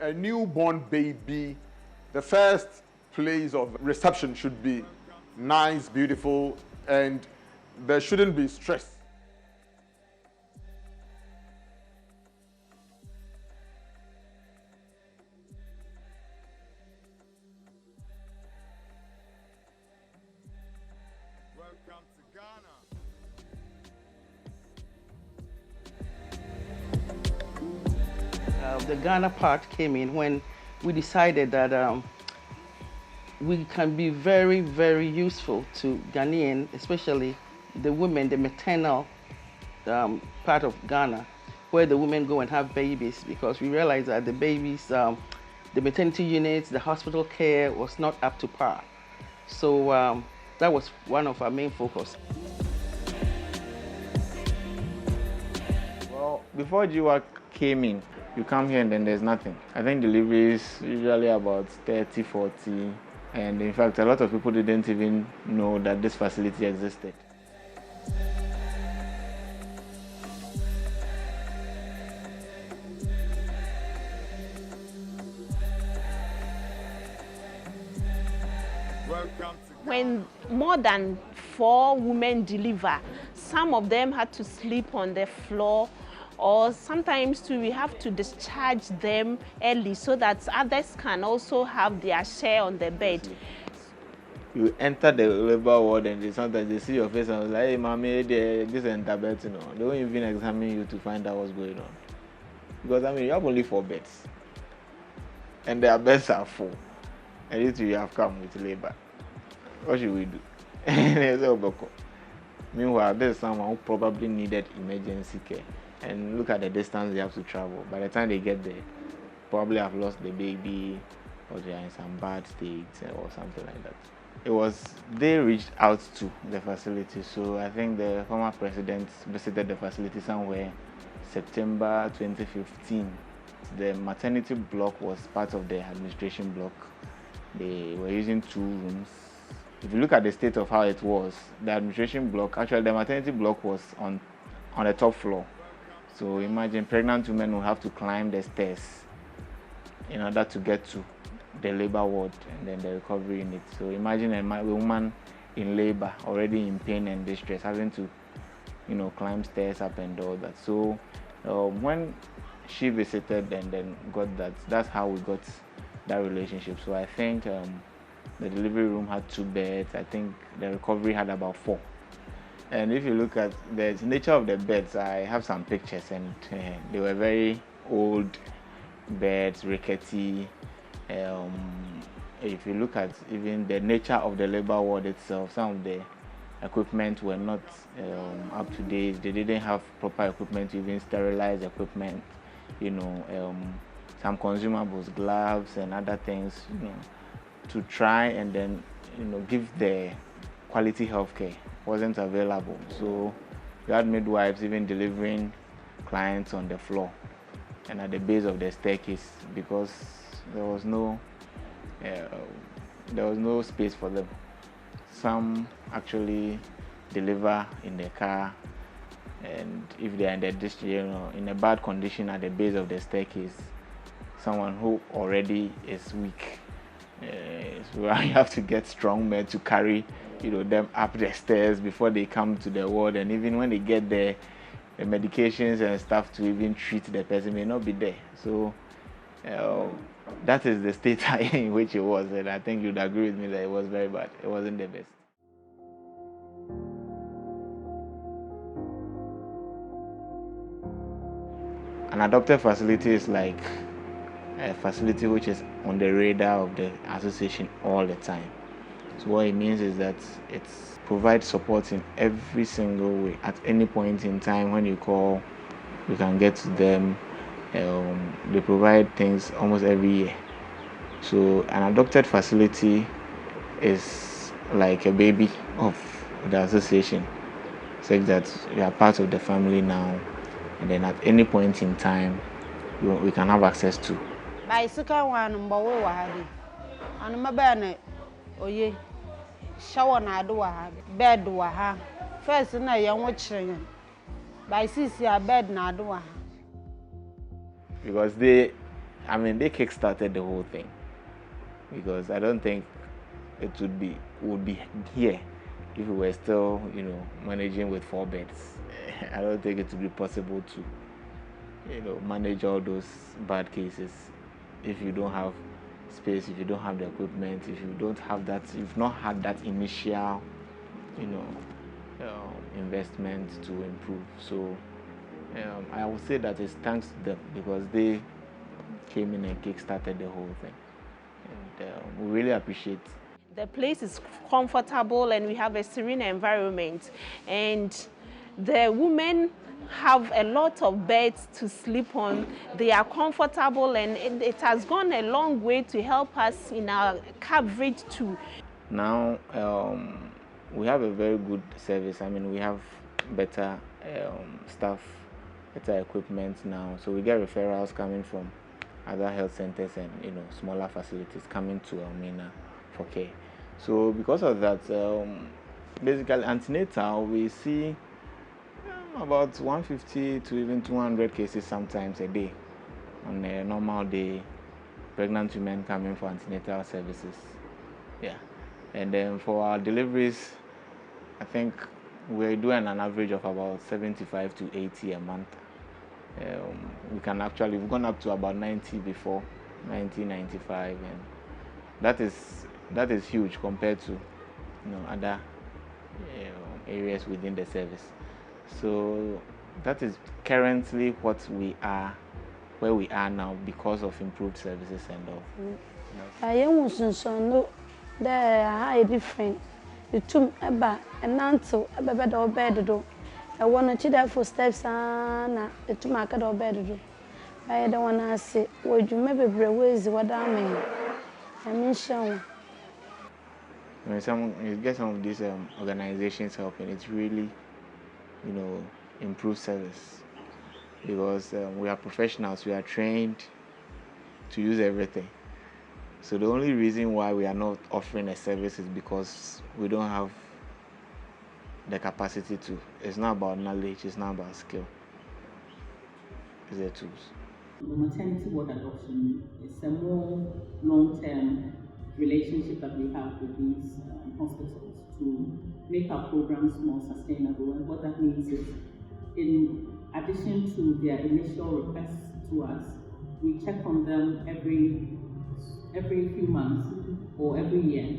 a newborn baby, the first place of reception should be nice, beautiful, and there shouldn't be stress. Welcome to Ghana. The Ghana part came in when we decided that we can be very, very useful to Ghanaian, especially the women, the maternal part of Ghana, where the women go and have babies, because we realized that the babies, the maternity units, the hospital care was not up to par. So that was one of our main focus. Well, before GWAG came in, you come here and then there's nothing. I think delivery is usually about 30, 40. And in fact, a lot of people didn't even know that this facility existed. When more than 4 women deliver, some of them had to sleep on the floor, or sometimes too we have to discharge them early so that others can also have their share on the bed. You enter the labor ward and sometimes they see your face and like, hey, mommy, this and that, you know. They won't even examine you to find out what's going on. Because I mean, you have only 4 beds. And their beds are full. And you have come with labor. What should we do? Meanwhile, there's someone who probably needed emergency care. And look at the distance they have to travel. By the time they get there, probably have lost the baby, or they are in some bad states or something like that. They reached out to the facility. So I think the former president visited the facility somewhere September 2015. The maternity block was part of the administration block. They were using 2 rooms. If you look at the state of how it was, the administration block, actually the maternity block was on the top floor. So imagine pregnant women will have to climb the stairs in order to get to the labor ward and then the recovery unit. So imagine a woman in labor, already in pain and distress, having to, climb stairs up and all that. So when she visited and then got that, that's how we got that relationship. So I think the delivery room had 2 beds. I think the recovery had about 4. And if you look at the nature of the beds, I have some pictures, and they were very old beds, rickety. If you look at even the nature of the labor ward itself, some of the equipment were not up to date. They didn't have proper equipment to even sterilize equipment. Some consumables, gloves and other things, to try and then, give the quality healthcare wasn't available. So you had midwives even delivering clients on the floor and at the base of the staircase because there was no space for them. Some actually deliver in the car, and if they are in the district, in a bad condition at the base of the staircase, someone who already is weak. So you have to get strong men to carry, them up the stairs before they come to the ward, and even when they get there, the medications and stuff to even treat the person may not be there. So that is the state in which it was, and I think you'd agree with me that it was very bad. It wasn't the best. An adopted facility is like a facility which is on the radar of the association all the time. So what it means is that it provides support in every single way. At any point in time when you call, you can get to them. They provide things almost every year. So an adopted facility is like a baby of the association, such that you are part of the family now, and then at any point in time we can have access to. Bicycle one mbawe wahadi. Anu mabane oye. Shower na do wahadi. Bed waha. First na yan wo chire. By 6 year bed na do waha. Because they I mean, they kickstarted the whole thing, because I don't think it would be here if we were still, managing with 4 beds. I don't think it would be possible to, manage all those bad cases if you don't have space, if you don't have the equipment, if you don't have that, you've not had that initial, investment to improve. So I would say that it's thanks to them, because they came in and kickstarted the whole thing, and we really appreciate. The place is comfortable and we have a serene environment, and the women have a lot of beds to sleep on. They are comfortable, and it has gone a long way to help us in our coverage too. Now we have a very good service. I mean, we have better staff, better equipment now, so we get referrals coming from other health centers and smaller facilities coming to Elmina for care. So because of that, basically antenatal, we see about 150 to even 200 cases sometimes a day. On a normal day, pregnant women coming for antenatal services. Yeah. And then for our deliveries, I think we're doing an average of about 75 to 80 a month. We've gone up to about 90 before, 90, 95, and that is huge compared to other areas within the service. So that is currently where we are now, because of improved services and all. They different. The two eba and nanto eba do bed do. I want to chida for steps and the two market or bed do. I don't want to say, would you maybe ways what I mean? I mean, show. When you get some of these organizations helping, it's really, improve service, because we are professionals, we are trained to use everything. So the only reason why we are not offering a service is because we don't have the capacity to. It's not about knowledge, it's not about skill. It's the tools. The maternity ward adoption is a more long-term relationship that we have with these hospitals to make our programs more sustainable. And what that means is, in addition to their initial requests to us, we check on them every few months or every year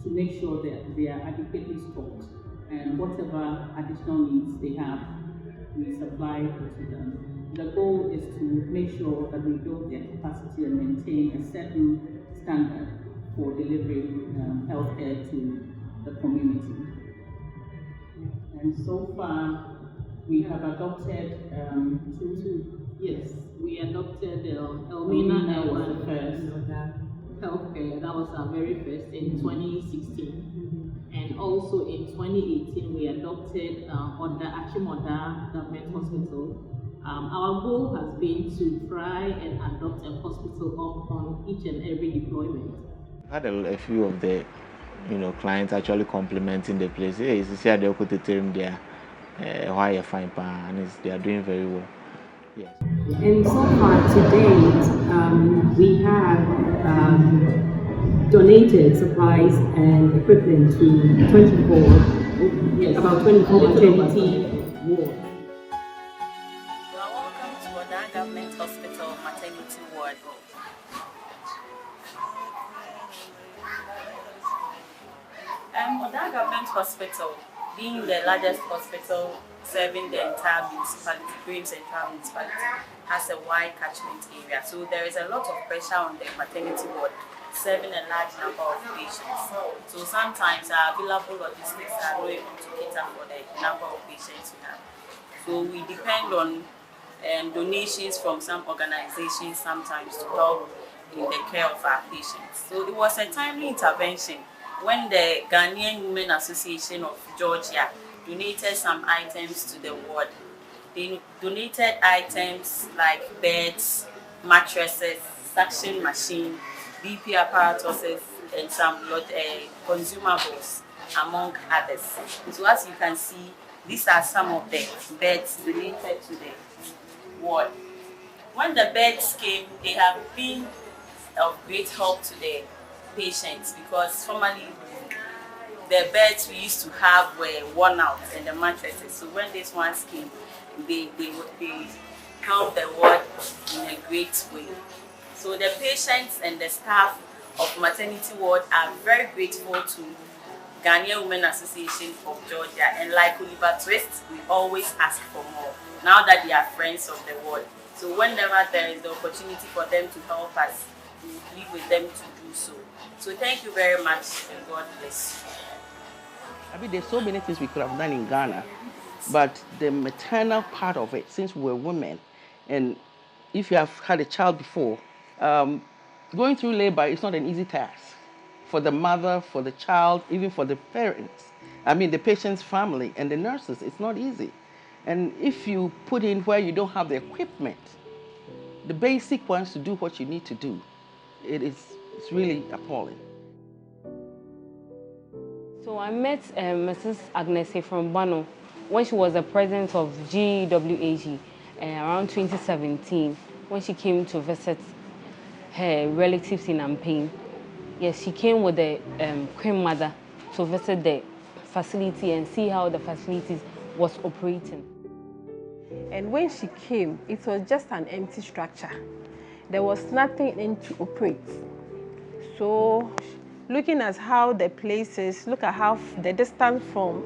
to make sure that they are adequately stocked, and whatever additional needs they have, we supply it to them. The goal is to make sure that we build their capacity and maintain a certain standard for delivering healthcare to the community. And so far, we have adopted Yes, we adopted Elmina was the first healthcare. That was our very first in 2016. And also in 2018, we adopted Achimoda Government Hospital. Our goal has been to try and adopt a hospital up on each and every deployment. I had a few of the clients actually complimenting the place. Hey, you see, they're put the term there. Why you fine and they are doing very well. Yes. And so far to date, we have donated supplies and equipment to 24 maternity wards. You are welcome to Ghanaian Government Hospital Maternity Ward. Ghanaian Government Hospital, being the largest hospital serving the entire municipality, Graham's entire municipality, has a wide catchment area. So there is a lot of pressure on the maternity ward, serving a large number of patients. So sometimes our available logistics are not able to cater for the number of patients we have. So we depend on donations from some organizations sometimes to help in the care of our patients. So it was a timely intervention when the Ghanaian Women Association of Georgia donated some items to the ward. They donated items like beds, mattresses, suction machine, BP apparatuses, and some consumables, among others. So as you can see, these are some of the beds donated to the ward. when the beds came, they have been of great help to the patients because formerly the beds we used to have were worn out and the mattresses. So when these ones came, they helped the ward in a great way. So the patients and the staff of maternity ward are very grateful to Ghanaian Women Association of Georgia, and like Oliver Twist, we always ask for more now that they are friends of the ward. So whenever there is the opportunity for them to help us, we will live with them to do so. So thank you very much and God bless you. I mean, there's so many things we could have done in Ghana, but the maternal part of it, since we're women, and if you have had a child before, going through labor is not an easy task for the mother, for the child, even for the parents. I mean, the patient's family and the nurses, it's not easy. And if you put in where you don't have the equipment, the basic ones to do what you need to do, it's really appalling. So I met Mrs. Agnese from Bano when she was the president of GWAG around 2017, when she came to visit her relatives in Ampane. Yes, she came with the Queen Mother to visit the facility and see how the facilities was operating. And when she came, it was just an empty structure. There was nothing in to operate. So looking at how the place is, look at how the distance from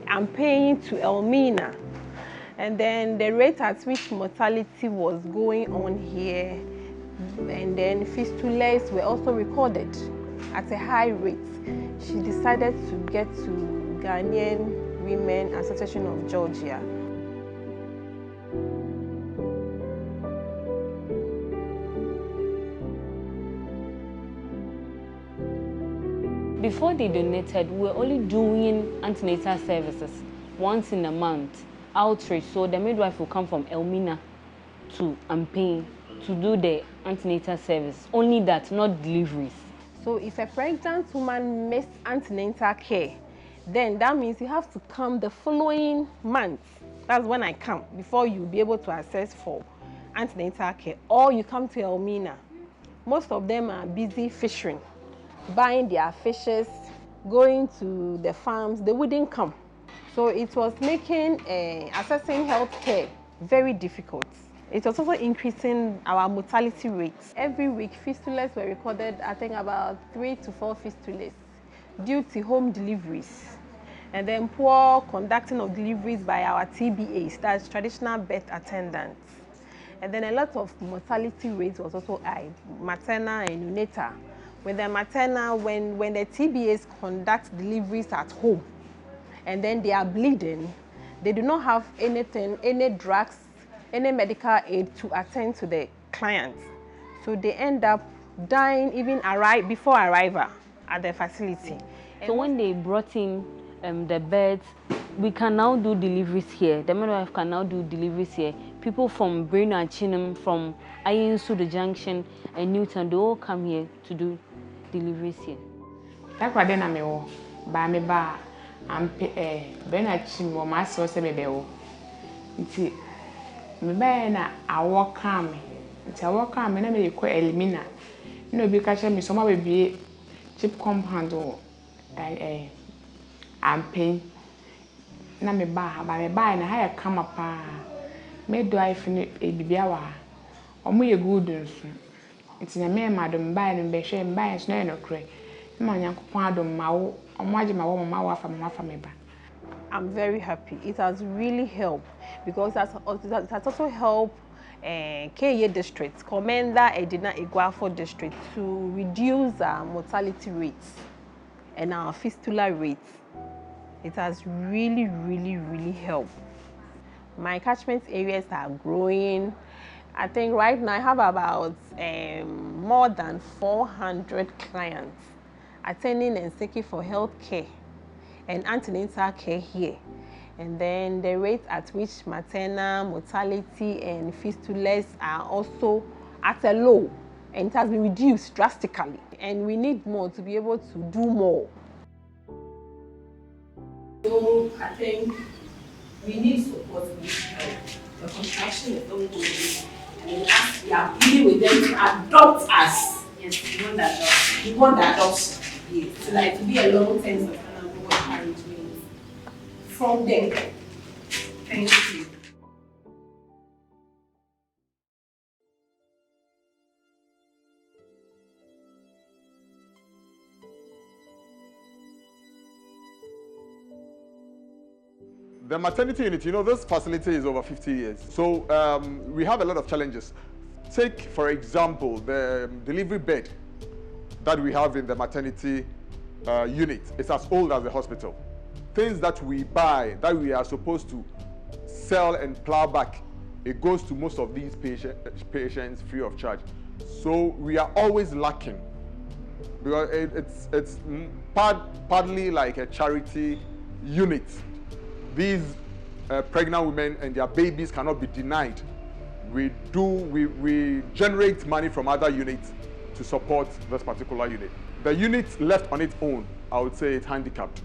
Ampane to Elmina, and then the rate at which mortality was going on here, and then fistulas were also recorded at a high rate. She decided to get to Ghanaian Women Association of Georgia. Before they donated, we were only doing antenatal services once in a month, outreach. So the midwife will come from Elmina to Ampane to do the antenatal service. Only that, not deliveries. So if a pregnant woman missed antenatal care, then that means you have to come the following month. That's when I come, before you'll be able to access for antenatal care. Or you come to Elmina. Most of them are busy fishing, buying their fishes, going to the farms. They wouldn't come. So it was making accessing health care very difficult. It was also increasing our mortality rates. Every week, fistulas were recorded, I think about 3 to 4 fistulas due to home deliveries. And then poor conducting of deliveries by our TBAs, that's traditional birth attendants. And then a lot of mortality rates was also high, maternal and neonatal. When the maternal, when the TBAs conduct deliveries at home, and then they are bleeding, they do not have anything, any drugs, any medical aid to attend to the clients. So they end up dying even before arrival at the facility. So when they brought in the beds, we can now do deliveries here. The midwife can now do deliveries here. People from Brino and Chinam, from Ayinsu, the Junction, and Newton, they all come here to do deliveries here. That's why then I'm Benachim or my source of a na awo kam nti awo kam na me ko elimina no bi ka che me so ma be chip compound o Ampane na me ba na ha ya kama pa me do I fini bibia wa omo ye good nso nti na me madam ba no be hwe mba so na no kre ma nyankopon adom ma wo omo age ma wo ma wo afa me ba. I'm very happy. It has really helped because it has also helped KA district, Commander Edina Iguafo district, to reduce our mortality rates and our fistula rates. It has really, really, really helped. My catchment areas are growing. I think right now I have about more than 400 clients attending and seeking for health care and antenatal care here. And then the rate at which maternal mortality and fistulas are also at a low, and it has been reduced drastically. And we need more to be able to do more. So I think we need support, we need help. The construction is ongoing, And as we are dealing with them to adopt us, yes, we want the adoption. Yes. So that it will be a long-term sustainable arrangement from them. Thank you. The maternity unit, this facility is over 50 years. So we have a lot of challenges. Take, for example, the delivery bed that we have in the maternity unit. It's as old as the hospital. Things that we buy, that we are supposed to sell and plow back, it goes to most of these patients free of charge. So we are always lacking, because it's partly like a charity unit. These pregnant women and their babies cannot be denied. We generate money from other units to support this particular unit. The unit left on its own, I would say it's handicapped.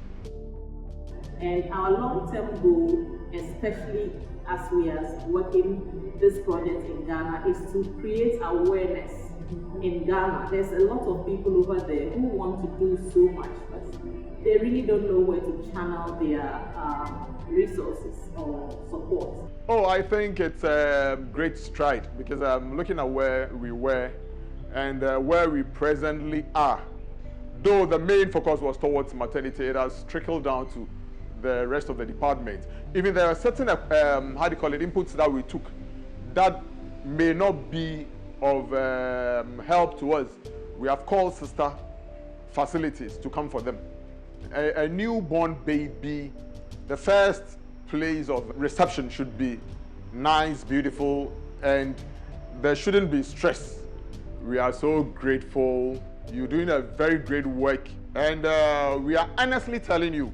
And our long-term goal, especially as we are working this project in Ghana, is to create awareness in Ghana. There's a lot of people over there who want to do so much, but they really don't know where to channel their resources or support. Oh, I think it's a great stride, because I'm looking at where we were and where we presently are. Though the main focus was towards maternity, it has trickled down to the rest of the department. Even there are certain, inputs that we took that may not be of help to us. We have called sister facilities to come for them. A newborn baby, the first place of reception should be nice, beautiful, and there shouldn't be stress. We are so grateful. You're doing a very great work, and we are honestly telling you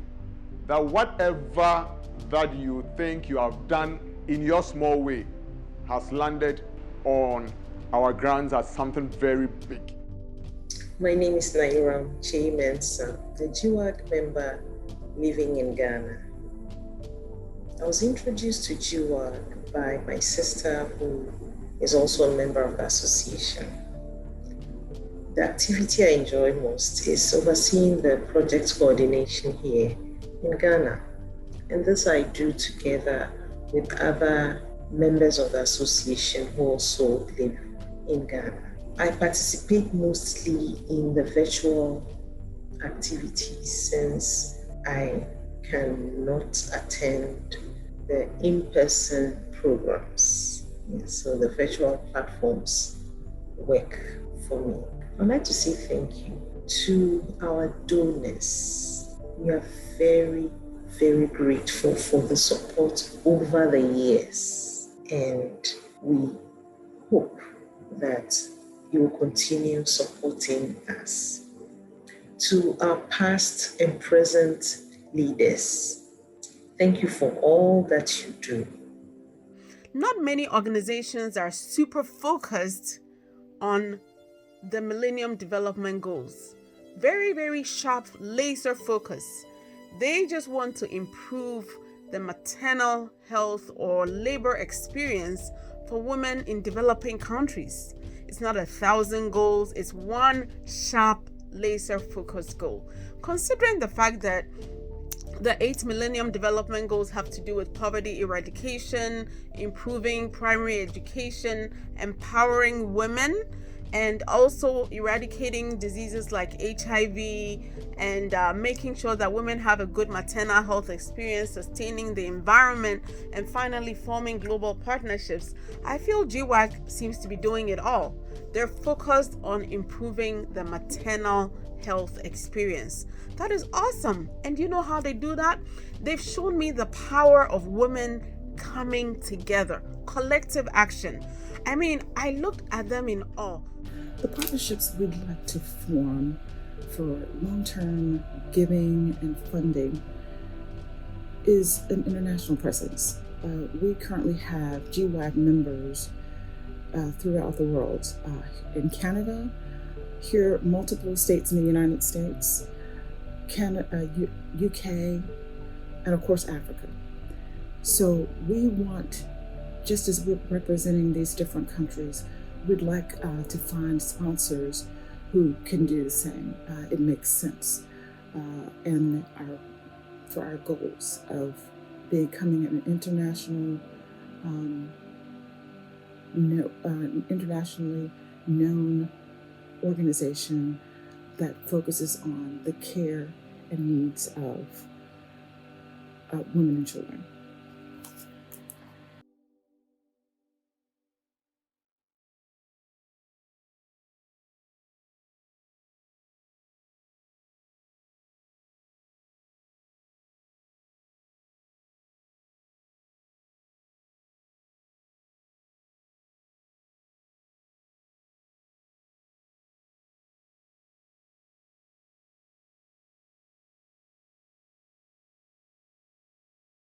that whatever that you think you have done in your small way has landed on our grounds as something very big. My name is Nairam Che Mensah, a GWAG member living in Ghana. I was introduced to GWAG by my sister, who is also a member of the association. The activity I enjoy most is overseeing the project coordination here in Ghana. And this I do together with other members of the association who also live in Ghana. I participate mostly in the virtual activities since I cannot attend the in-person programs. So the virtual platforms work for me. I'd like to say thank you to our donors. We are very, very grateful for the support over the years, and we hope that you will continue supporting us. To our past and present leaders, thank you for all that you do. Not many organizations are super focused on the Millennium Development Goals. Very, very sharp, laser focus. They just want to improve the maternal health or labor experience for women in developing countries. It's not 1,000 goals, it's one sharp, laser focused goal. Considering the fact that the 8 Millennium Development Goals have to do with poverty eradication, improving primary education, empowering women, and also eradicating diseases like HIV, and making sure that women have a good maternal health experience, sustaining the environment, and finally forming global partnerships. I feel GWAG seems to be doing it all. They're focused on improving the maternal health experience. That is awesome. And you know how they do that? They've shown me the power of women coming together, collective action. I mean, I looked at them in awe. The partnerships we'd like to form for long-term giving and funding is an international presence. We currently have GWAG members throughout the world, in Canada, here, multiple states in the United States, Canada, UK, and of course Africa. So we want just as we're representing these different countries, we'd like to find sponsors who can do the same. It makes sense. And for our goals of becoming an internationally known organization that focuses on the care and needs of women and children.